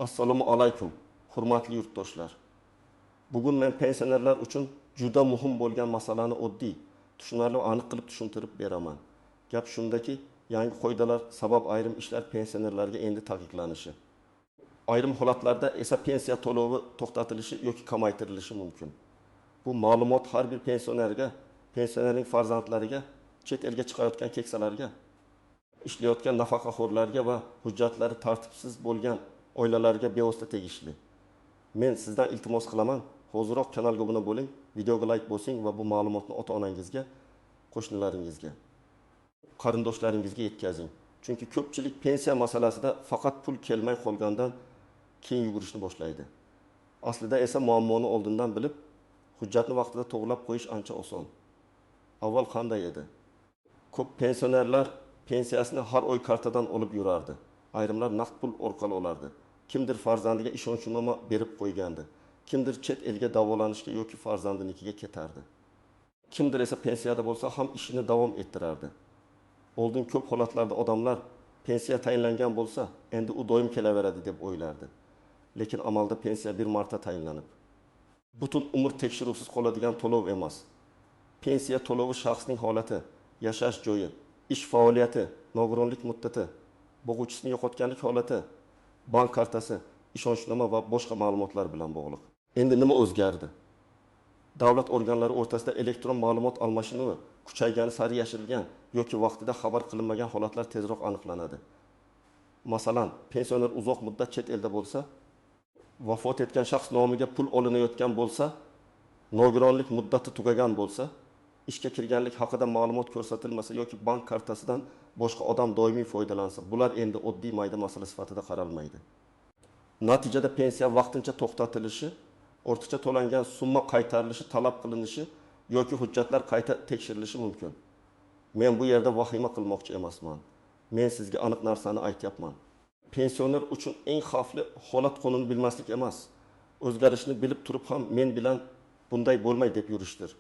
Assalomu alaykum, hurmatli yurtdoshlar. Bugun men pensionerlar uchun juda muhim bo'lgan masalani oddiy, tushunarli va aniq qilib tushuntirib beraman. Gap shundaki, yangi qoidalar sabab ayrim ishlar pensionerlarga endi taqiqlanishi. Ayrim holatlarda esa pensiya to'lovi to'xtatilishi yoki kamaytirilishi mumkin. Bu ma'lumot har bir pensionerga, pensionerning farzandlariga, chet elga chiqayotgan keksalarga, ishlayotgan nafaqaxo'rlarga va hujjatlari tartibsiz bo'lgan oilalarga bevosita tegishli. Men sizdan iltimos qilaman, hozirroq kanalga obuna bo'ling, videoga like bosing va bu ma'lumotni ota-onangizga, qo'shnilaringizga, qarindoshlaringizga yetkazing. Chunki ko'pchilik pensiya masalasida faqat pul kelmay qolgandan keyin yugurishni boshlaydi. Aslida esa muammoni oldindan bilib, hujjatni vaqtida to'g'rilab qo'yish ancha oson. Avval qanday edi? Ko'p pensionerlar pensiyasini har oy kartadan olib yurardi. Ayrimlar naqd pul orqali olardi. Kimdir farzandiga ishonchnoma berib qo'ygandi. Kimdir chet elga davolanishga yoki farzandinikiga ketardi. Kimdir esa pensiyada bo'lsa ham ishini davom ettirardi. Oldin ko'p holatlarda odamlar pensiya tayinlangan bo'lsa, endi u doim kelaveradi deb o'ylardi. Lekin amalda pensiya bir marta tayinlanib, butun umr tekshiruvsiz qoladigan to'lov emas. Pensiya to'lovi shaxsning holati, yashash joyi, ish faoliyati, nogironlik muddati, bo'g'uvchisini yo'qotganlik holati, bank kartasi, ishonchnoma va boshqa ma'lumotlar bilan bog'liq. Endi nima o'zgardi? Davlat organlari o'rtasida elektron ma'lumot almashinuvi kuchaygani sari yashirilgan yoki vaqtida xabar qilinmagan holatlar tezroq aniqlanadi. Masalan, pensioner uzoq muddat chet elda bo'lsa, vafot etgan shaxs nomiga pul olinayotgan bo'lsa, nogironlik muddati tugagan bo'lsa, ishga kirganlik haqida ma'lumot ko'rsatilmasa yoki bank kartasidan boshqa odam doimiy foydalansa, bular endi oddiy mayda masala sifatida qaralmaydi. Natijada pensiya vaqtincha to'xtatilishi, ortiqcha to'langan summa qaytarilishi talab qilinishi yoki hujjatlar qayta tekshirilishi mumkin. Men bu yerda vahima qilmoqchi emasman. Men sizga aniq narsani aytyapman. Pensioner uchun eng xavfli holat qonunni bilmaslik emas, o'zgarishni bilib turib ham men bilan bunday bo'lmay deb yurishdir.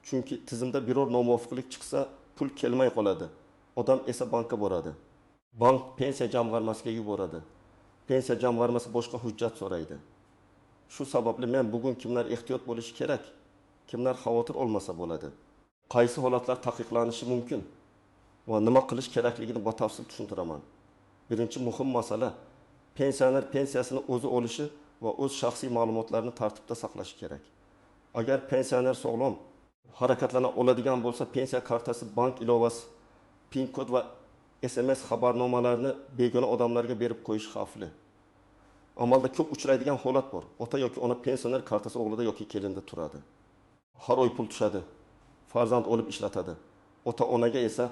Chunki tizimda biror nomuvofiqlik chiqsa, pul kelmay qoladi. Odam esa bankka boradi. Bank pensiya jamg'armasiga yuboradi. Pensiya jamg'armasi boshqa hujjat so'raydi. Shu sababli men bugun kimlar ehtiyot bo'lishi kerak, kimlar xavotir olmasa bo'ladi, qaysi holatlar taqiqlanishi mumkin va nima qilish kerakligini batafsil tushuntiraman. Birinchi muhim masala, pensioner pensiyasini o'zi olishi va o'z shaxsiy ma'lumotlarini tartibda saqlashi kerak. Agar pensioner sog'lom, harakatlana oladigan bo'lsa, pensiya kartasi, bank ilovasi, PIN kod va SMS xabarnomalarini begona odamlarga berib qo'yish xavfli. Amalda ko'p uchraydigan holat bor. Ota yoki ona pensioner kartasi o'g'lida yoki kelinda turadi. Har oy pul tushadi. Farzand olib ishlatadi. Ota-onaga esa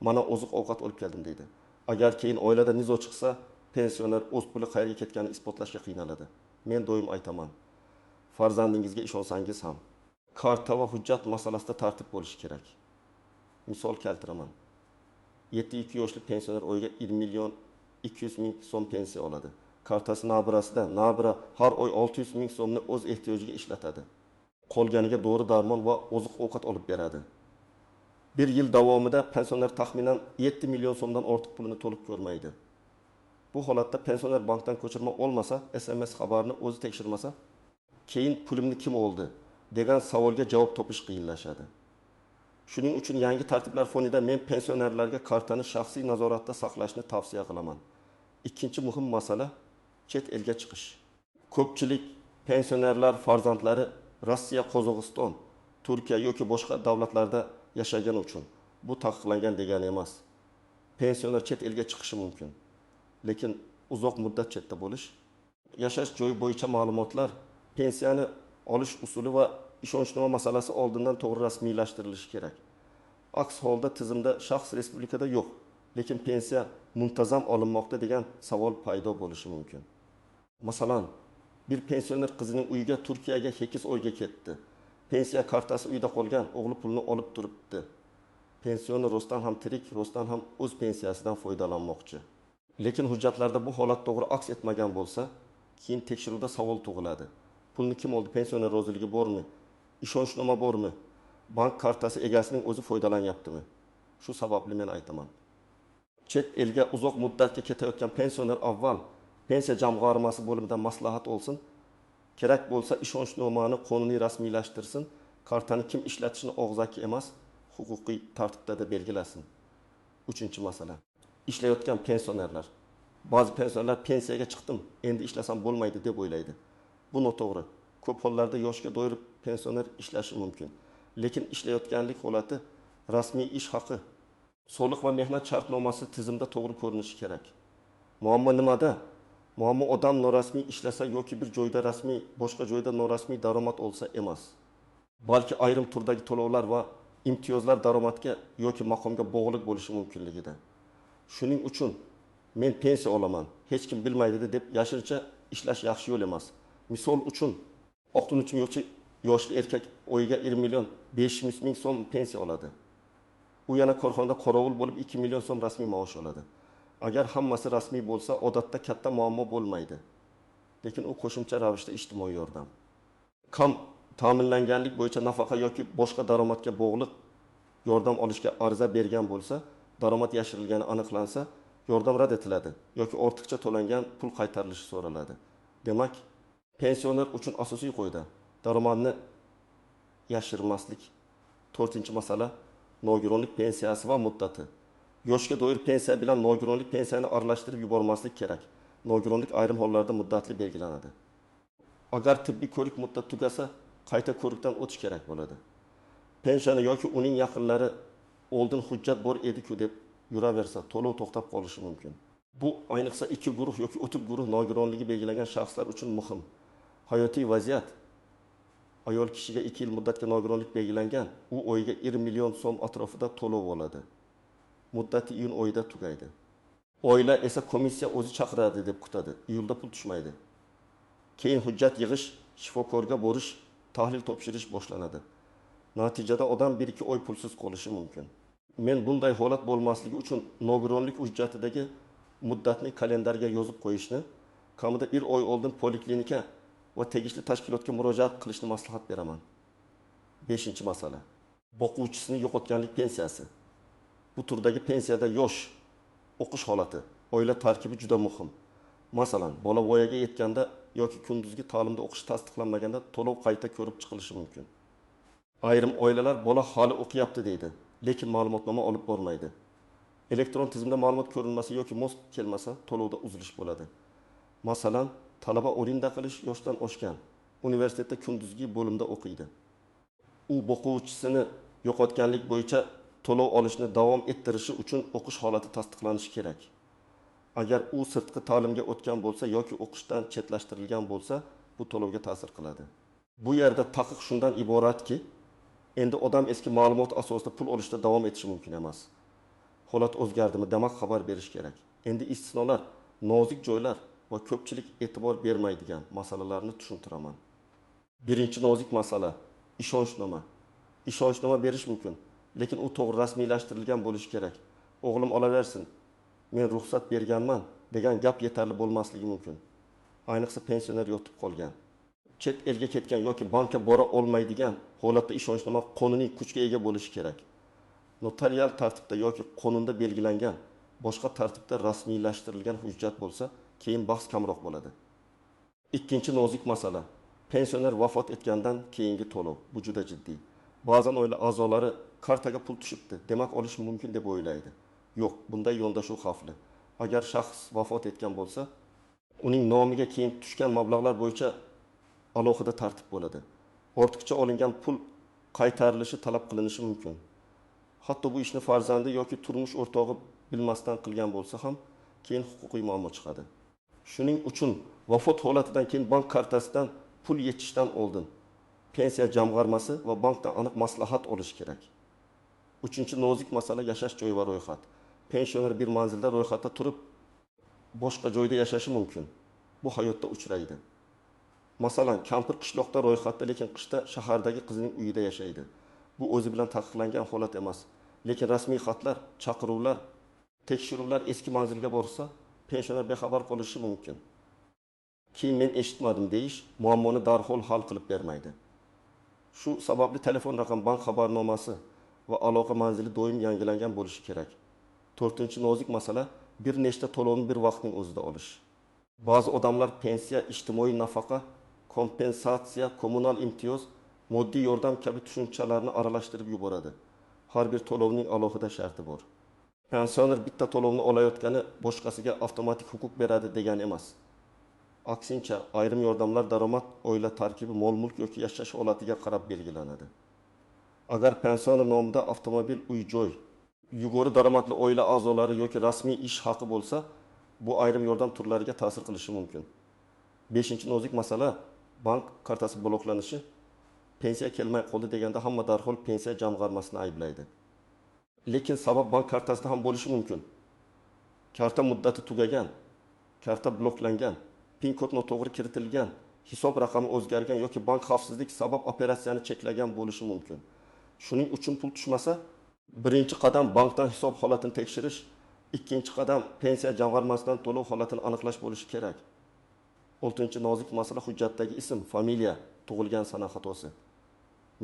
mana oziq-ovqat olib keldim deydi. Agar keyin oilada nizo chiqsa, pensioner o'z puli qayerga ketganini isbotlashga qiynaladi. Men doim aytaman, farzandingizga ishonsangiz ham karta va hujjat masalasida tartib bo'lishi kerak. Misol keltiraman. 7-2 yoshli pensioner oyiga 1.200.000 so'm pensiya oladi. Kartasi nabirasida nabira har oy 600.000 so'mni o'z ehtiyojiga ishlatadi. Qolganiga dori-darmon va oziq-ovqat olib beradi. Bir yil davomida pensioner taxminan 7 million so'mdan ortiq pulini to'lib ko'rmaydi. Bu holatda pensioner bankdan ko'chirma olmasa, SMS xabarini o'zi tekshirmasa, keyin pulimni kim oldi degan savolga javob topish qiyinlashadi. Shuning uchun yangi tartiblar fonida men pensionerlarga kartani shaxsiy nazoratda saqlashni tavsiya qilaman. Ikkinchi muhim masala chet elga chiqish. Ko'pchilik pensionerlar farzandlari Rossiya, Qozog'iston, Turkiya yoki boshqa davlatlarda yashagan uchun bu taqiqlangan degani emas. Pensioner chet elga chiqishi mumkin. Lekin uzoq muddat chetda bo'lish, yashash joyi bo'yicha ma'lumotlar, pensiyani olish usuli va ishonchnoma masalasi oldindan to'g'ri rasmiylashtirilishi kerak. Aks holda tizimda shaxs respublikada yo'q, lekin pensiya muntazam olinmoqda degan savol paydo bo'lishi mumkin. Masalan, bir pensioner qizining uyiga Turkiyaga 8 oyga ketdi. Pensiya kartasi uyda qolgan, o'g'li pulni olib turibdi. Pensioner rostdan ham tirik, rostdan ham o'z pensiyasidan foydalanmoqchi. Lekin hujjatlarda bu holat to'g'ri aks etmagan bo'lsa, keyin tekshiruvda savol tug'iladi. Pulni kim oldi? Pensioner roziligi bormi? Ishonchnoma bormi? Bank kartasi egasining o'zi foydalanyaptimi? Shu sababli men aytaman. Chet elga uzoq muddatga ketayotgan pensioner avval pensiya jamg'armasi bo'limidan maslahat olsin. Kerak bo'lsa ishonchnomani qonuniy rasmiylashtirsin. Kartani kim ishlatishini og'zaki emas, huquqiy tartibda belgilasin. 3-masala. Ishlayotgan pensionerlar. Ba'zi pensionerlar pensiyaga chiqdim, endi ishlasam bo'lmaydi deb o'ylaydi. Bu noto'g'ri. Ko'p hollarda yoshga doir pensioner ishlashi mumkin. Lekin ishlayotganlik holati rasmiy ish haqi, soliq va mehnat shartnomasi tizimda to'g'ri ko'rinishi kerak. Muammo nimada? Muammo odam norasmiy ishlasa yoki bir joyda rasmiy, boshqa joyda norasmiy daromad olsa emas. Balki ayrim turdagi to'lovlar va imtiyozlar daromadga yoki maqomga bog'liq bo'lishi mumkinligida. Shuning uchun men pensiya olaman, hech kim bilmaydi deb yashirincha ishlash yaxshi yo'l emas. Misol uchun 63 yoshli erkak oyiga 20 million 500 ming so'm pensiya oladi. U yana korxonada qorovul bo'lib 2 million so'm rasmiy maosh oladi. Agar hammasi rasmiy bo'lsa, odatda katta muammo bo'lmaydi. Lekin u qo'shimcha ravishda ijtimoiy yordam. Kam ta'minlanganlik bo'yicha nafaqa yoki boshqa daromadga bog'liq yordam olishga ariza bergan bo'lsa, daromad yashirilgani aniqlansa, yordam rad etiladi yoki ortiqcha to'langan pul qaytarilishi so'raladi. Demak, pensioner uchun asosiy qo'yda daromadni yashirmaslik. 4-masala nogironlik pensiyasi va muddati. Yoshga doir pensiya bilan nogironlik pensiyani aralashtirib yubormaslik kerak. Nogironlik ayrim hollarda muddatli belgilanadi. Agar tibbiy ko'rik muddat tugasa, qayta ko'rikdan o'tish kerak bo'ladi. Pensiyani yoki uning yaqinlari oldin hujjat bor edi-ku deb yuraversa, to'lov to'xtab qolishi mumkin. Bu ayniqsa 2 guruh yoki o'tib guruh nogironligi belgilangan shaxslar uchun muhim. Hayotiy vaziyat. Ayol kishiga 2 yil muddatga nogironlik belgilangan, u oyiga 20 million so'm atrofida to'lov oladi. Muddati iyun oyida tugaydi. Oila esa komissiya o'zi chaqiradi deb kutadi. Iyulda pul tushmaydi. Keyin hujjat yig'ish, shifokorga borish, tahlil topshirish boshlanadi. Natijada odam 1-2 oy pulsiz qolishi mumkin. Men bunday holat bo'lmasligi uchun nogironlik hujjatidagi muddatni kalendarga yozib qo'yishni, kamida 1 oy oldin poliklinika va tegishli tashkilotga murojaat qilishni maslahat beraman. 5-masala. Boquvchisini yo'qotganlik pensiyasi. Bu turdagi pensiyada yosh, o'qish holati, oila tarkibi juda muhim. Masalan, bola voyaga yetganda yoki kunduzgi ta'limda o'qish tasdiqlanmaganda to'lov qayta ko'rib chiqilishi mumkin. Ayrim oilalar bola hali o'qiyapti deydi, lekin ma'lumotnoma olib bormaydi. Elektron tizimda ma'lumot ko'rinmasa yoki most kelmasa, to'lovda uzilish bo'ladi. Masalan, talaba o'rinda qilish yoshdan oshgan, universitetda kunduzgi bo'limda o'qiydi. U boquvchisini yo'qotganlik bo'yicha to'lov olishni davom ettirishi uchun o'qish holati tasdiqlanishi kerak. Agar u sirtqi ta'limga o'tgan bo'lsa yoki o'qishdan chetlashtirilgan bo'lsa, bu to'lovga ta'sir qiladi. Bu yerda taqiq shundan iboratki, endi odam eski ma'lumot asosida pul olishda davom etishi mumkin emas. Holat o'zgardimi, demak xabar berish kerak. Endi istisnolar, nozik joylar va ko'pchilik e'tibor bermaydigan masalalarni tushuntiraman. 1-nozik masala, ishonchnoma. Ishonchnoma berish mumkin, lekin u to'g'ri rasmiylashtirilgan bo'lishi kerak. O'g'lim olaversin, men ruxsat berganman degan gap yetarli bo'lmasligi mumkin. Ayniqsa pensioner yotib qolgan, chet elga ketgan yoki bankka bora olmaydigan holatda ishonchnoma qonuniy kuchga ega bo'lishi kerak. Notarial tartibda yoki qonunda belgilangan, boshqa tartibda rasmiylashtirilgan hujjat bo'lsa, keyin bahs kamroq bo'ladi. 2-nozik masala. Pensioner vafot etgandan keyingi to'lov. Bu juda jiddiy. Ba'zan oila a'zolari kartaga pul tushibdi, demak olish mumkin deb o'ylaydi. Yo'q, bunday yondashuv xavfli. Agar shaxs vafot etgan bo'lsa, uning nomiga keyin tushgan mablag'lar bo'yicha alohida tartib bo'ladi. Ortiqcha olingan pul qaytarilishi talab qilinishi mumkin. Hatto bu ishni farzandi yoki turmush o'rtog'i bilmasdan qilgan bo'lsa ham, keyin huquqiy muammo chiqadi. Shuning uchun vafot holatidan keyin bank kartasidan pul yetishdan oldin pensiya jamg'armasi va bankdan aniq maslahat olish kerak. 3-nozik masala yashash joyi va ro'yxat. Pensioner bir manzilda ro'yxatda turib, boshqa joyda yashashi mumkin. Bu hayotda uchraydi. Masalan, kampir qishloqda ro'yxatda, lekin qishda shahardagi qizining uyida yashaydi. Bu o'zi bilan taqiqlangan holat emas. Lekin rasmiy xatlar, chaqiruvlar, tekshiruvlar eski manzilga borsa, pensioner bexabar qolishi mumkin. Keyin men eshitmadim deyish muammoni darhol hal qilib bermaydi. Shu sababli telefon raqam, bank xabarnomasi va aloqa manzili doim yangilangan bo'lishi kerak. 4-nozik masala bir nechta to'lovni bir vaqtning o'zida olish. Bazı odamlar pensiya, ijtimoiy nafaqa, kompensatsiya, kommunal imtiyoz, moddiy yordam kabi tushunchalarni aralashtirib yuboradi. Har bir to'lovning alohida sharti bor. Pensioner bitta to'lovni olayotgani boshqasiga avtomatik huquq beradi degani emas. Aksincha, ayrim yordamlar daromad, oila tarkibi, mol-mulk yoki yashash holatiga qarab belgilanadi. Agar pensioner nomida avtomobil, uy-joy, yuqori daromadli oila a'zolari yoki rasmiy ish haqi bo'lsa, bu ayrim yordam turlariga ta'sir qilishi mumkin. 5-nozik masala bank kartasi bloklanishi. Pensiya kelmay qoldi deganda hamma darhol pensiya jamg'armasini ayblaydi. Lekin sabab bank kartasida ham bo'lishi mumkin. Karta muddati tugagan, karta bloklangan, PIN kod noto'g'ri kiritilgan, hisob raqami o'zgargan yoki bank xavfsizlik sabab operatsiyani cheklagan bo'lishi mumkin. Shuning uchun pul tushmasa, birinchi qadam bankdan hisob holatini tekshirish, ikkinchi qadam pensiya jamg'armasidan to'lov holatini aniqlash bo'lishi kerak. 6-nozik masala hujjatdagi ism, familiya, tug'ilgan sana xatosi.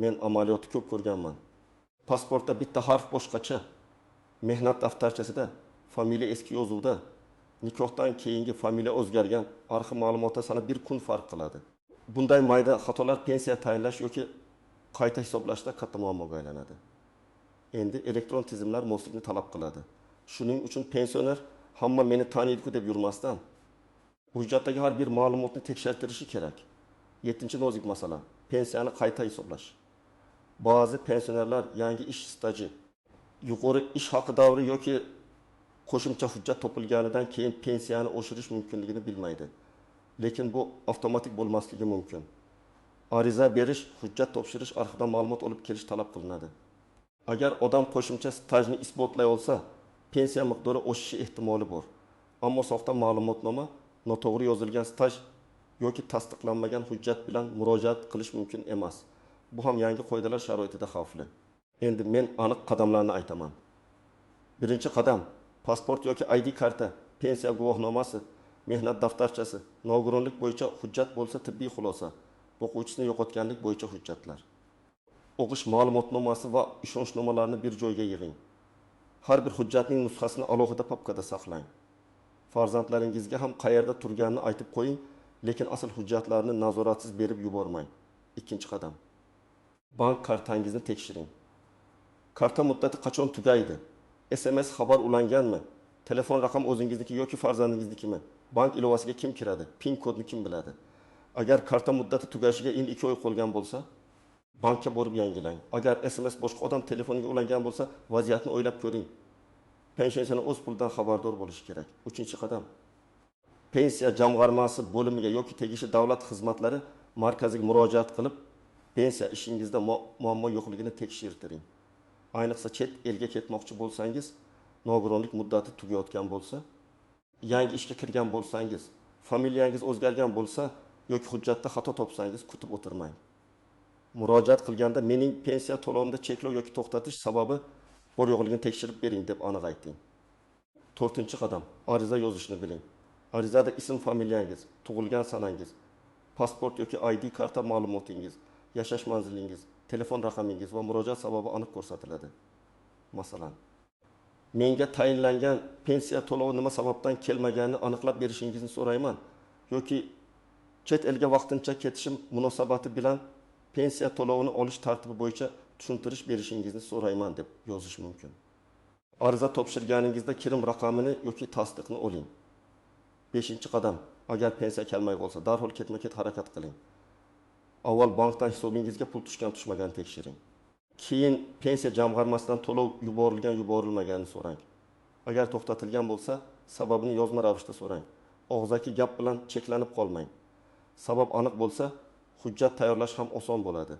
Men amaliyotni ko'p ko'rganman. Pasportda bitta harf boshqacha, mehnat daftarchasida familiya eski yozuvda, nikohdan keyingi familiya o'zgargan, arxiv ma'lumotda sana bir kun farq qiladi. Bunday mayda xatolar pensiya tayinlash yoki qayta hisoblashda katta muammoga aylanadi. Endi elektron tizimlar moslikni talab qiladi. Shuning uchun pensioner hamma meni taniydi deb yurmasdan, hujjatdagi har bir ma'lumotni tekshirtirishi kerak. 7-nozik masala, pensiyani qayta hisoblash. Ba'zi pensionerlar yangi ish staji, yuqori ish haqi davri yoki qo'shimcha hujjat topilganidan keyin pensiyani oshirish mumkinligini bilmaydi. Lekin bu avtomatik bo'lmasligi mumkin. Ariza berish, hujjat topshirish, arxivdan ma'lumot olib kelish talab qilinadi. Agar odam qo'shimcha stajni isbotlay olsa, pensiya miqdori oshishi ehtimoli bor. Ammo soxta ma'lumotnoma, noto'g'ri yozilgan staj yoki tasdiqlanmagan hujjat bilan murojaat qilish mumkin emas. Bu ham yangi qoidalar sharoitida xavfli. Endi men aniq qadamlarni aytaman. Birinchi qadam, pasport yoki ID karta, pensiya guvohnomasi, mehnat daftarchasi, nogironlik bo'yicha hujjat bo'lsa tibbiy xulosa, o'quvchisini yo'qotganlik bo'yicha hujjatlar. O'qish ma'lumotnomasi va ishonchnomalarini bir joyga yig'ing. Har bir hujjatning nusxasini alohida papkada saqlang. Farzandlaringizga ham qayerda turganini aytib qo'ying, lekin asl hujjatlarni nazoratsiz berib yubormang. Ikkinchi qadam. Bank kartangizni tekshiring. Karta muddati qachon tugaydi? SMS xabar ulanganmi? Telefon raqami o'zingizniki yoki farzandingiznikimi? Bank ilovasiga kim kiradi? PIN kodni kim biladi? Agar karta muddati tugashiga 2 oy qolgan bo'lsa, bankka borib yangilang. Agar SMS boshqa odam telefoniga ulangan bo'lsa, vaziyatni o'ylab ko'ring. Pensiyachilar o'z pulidan xabardor bo'lishi kerak. 3-qadam. Pensiya jamg'armasi bo'limiga yoki tegishli davlat xizmatlari markaziga murojaat qilib, pensiya ishingizda muammo yo'qligini tekshirtiring. Ayniqsa chet elga ketmoqchi bo'lsangiz, nogironlik muddati tugayotgan bo'lsa, yangi ishga kirgan bo'lsangiz, familiyangiz o'zgargan bo'lsa yoki hujjatda xato topsangiz kutib o'tirmang. Murojaat qilganda mening pensiya to'lovimda cheklov yoki to'xtatish sababi bor yo'qligini tekshirib bering deb aniq ayting. 4-qadam, ariza yozishni biling. Arizada ism, familiyangiz, tug'ilgan sanangiz, pasport yoki ID karta ma'lumotingiz, yashash manzilingiz, telefon raqamingiz va murojaat sababi aniq ko'rsatiladi. Masalan, menga tayinlangan pensiya to'lovi nima sababdan kelmaganini aniqlab berishingizni so'rayman yoki chet elga vaqtincha ketishim munosabati bilan pensiya to'lovini olish tartibi bo'yicha tushuntirish berishingizni so'rayman deb yozish mumkin. Ariza topshirganingizda kirim raqamini yoki tasdiqni oling. 5-qadam. Agar pensiya kelmay qolsa, darhol ketma-ket harakat qiling. Avval bankdan hisobingizga pul tushgan-tushmagan tekshiring. Keyin pensiya jamg'armasidan to'lov yuborilmaganini so'rang. Agar to'xtatilgan bo'lsa, sababini yozma ravishda so'rang. Og'zaki gap bilan cheklanib qolmang. Sabab aniq bo'lsa, hujjat tayyorlash ham oson bo'ladi.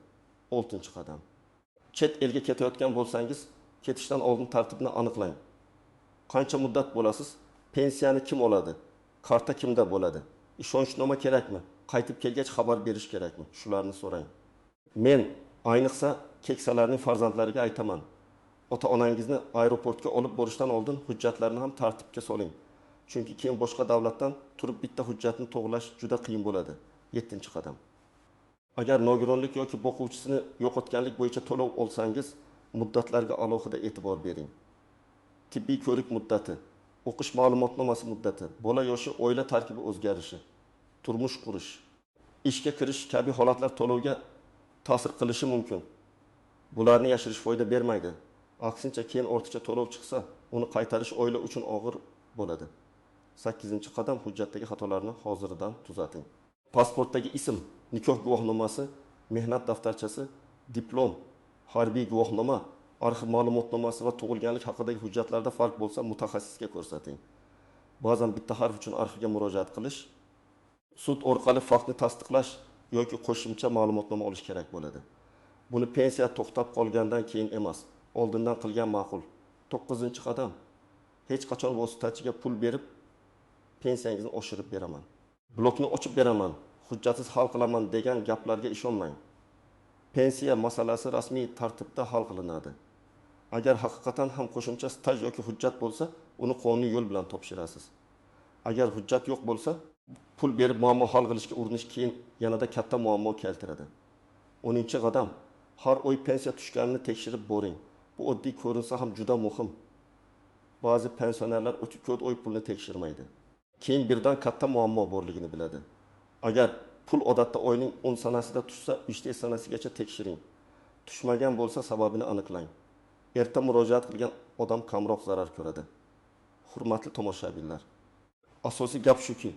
6-qadam. Chet elga ketayotgan bo'lsangiz, ketishdan oldin tartibni aniqlang. Qancha muddat bo'lasiz? Pensiyani kim oladi? Karta kimda bo'ladi? Ishonchnoma kerakmi? Qaytib kelgach xabar berish kerakmi? Shularni so'rang. Men ayniqsa keksalarning farzandlariga aytaman. Ota-onangizni aeroportga olib borishdan oldin hujjatlarni ham tartibga soling. Chunki keyin boshqa davlatdan turib bitta hujjatni to'g'rilash juda qiyin bo'ladi. 7-qadam. Agar nogironlik yoki boquvchisini yo'qotganlik bo'yicha to'lov olsangiz, muddatlarga alohida e'tibor bering. Tibbiy ko'rik muddati, o'qish ma'lumotnomasi muddati, bola yoshi, oila tarkibi o'zgarishi, turmush qurish, ishga kirish kabi holatlar to'lovga ta'sir qilishi mumkin. Bularni yashirish foyda bermaydi. Aksincha, keyin ortiqcha to'lov chiqsa, uni qaytarish oila uchun og'ir bo'ladi. 8-qadam, hujjatdagi xatolarni hozirdan tuzating. Pasportdagi ism, nikoh guvohnomasi, mehnat daftarchasi, diplom, harbiy guvohnoma, arxiv ma'lumotnomasi va tug'ilganlik haqidagi hujjatlarda farq bo'lsa, mutaxassisga ko'rsating. Ba'zan bitta harf uchun arxivga murojaat qilish, sud orqali faktni tasdiqlash yoki qo'shimcha ma'lumotnoma olish kerak bo'ladi. Buni pensiya to'xtab qolgandan keyin emas, oldindan qilgan ma'qul. 9-qadam. Hech qachon vositachiga pul berib pensiyangizni oshirib beraman, blokni ochib beraman, hujjatsiz hal qilaman degan gaplarga ishonmang. Pensiya masalasi rasmiy tartibda hal qilinadi. Agar haqiqatan ham qo'shimcha staj yoki hujjat bo'lsa, uni qonuniy yo'l bilan topshirasiz. Agar hujjat yo'q bo'lsa, pul berib muammo hal qilishga urinish keyin yanada katta muammo keltiradi. 10-qadam. Har oy pensiya tushganini tekshirib boring. Bu oddiy ko'rinsa ham juda muhim. Ba'zi pensionerlar 34 oy pulni tekshirmaydi. Keyin birdan katta muammo borligini biladi. Agar pul odatda oyning 10 sanasida tushsa, 3 sanasigacha tekshiring. Tushmagan bo'lsa, sababini aniqlang. Erta murojaat qilgan odam kamroq zarar ko'radi. Hurmatli tomoshabinlar, asosiy gap shuki,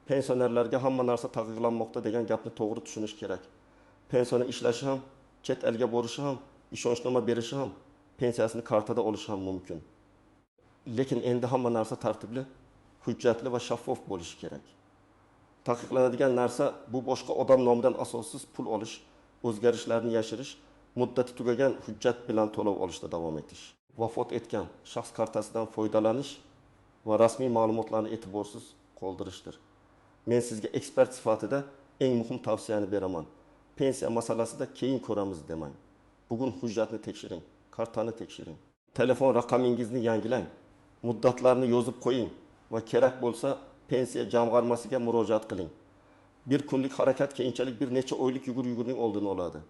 pensionerlarga hamma narsa taqiqlanmoqda degan gapni to'g'ri tushunish kerak. Pensioner ishlashi ham, chet elga borishi ham, ishonchnoma berishi ham, pensiyasini kartada olishi ham mumkin. Lekin endi hamma narsa tartibli, hujjatli va shaffof bo'lishi kerak. Taqiqlanadigan narsa bu boshqa odam nomidan asossiz pul olish, o'zgarishlarni yashirish, muddati tugagan hujjat bilan to'lov olishda davom etish, vafot etgan shaxs kartasidan foydalanish va rasmiy ma'lumotlarni e'tiborsiz qoldirishdir. Men sizga ekspert sifatida eng muhim tavsiyani beraman. Pensiya masalasida keyin ko'ramiz demang. Bugun hujjatni tekshiring, kartani tekshiring. Telefon raqamingizni yangilang, muddatlarni yozib qo'ying va kerak bo'lsa pensiya jamg'armasiga murojaat qiling. Bir kunlik harakat keyinchalik bir necha oylik yugur-yugurning oldini oladi.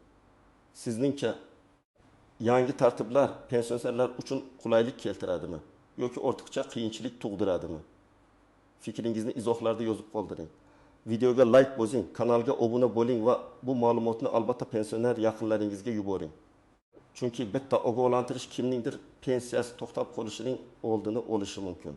Sizningcha yangi tartiblar pensionerlar uchun qulaylik keltiradimi yoki ortiqcha qiyinchilik tug'diradimi? Fikringizni izohlarda yozib qoldiring. Videoga like bosing, kanalga obuna bo'ling va bu ma'lumotni albatta pensioner yaqinlaringizga yuboring. Chunki bitta ogohlantirish kimningdir pensiyasi to'xtab qolishining oldini olishi mumkin.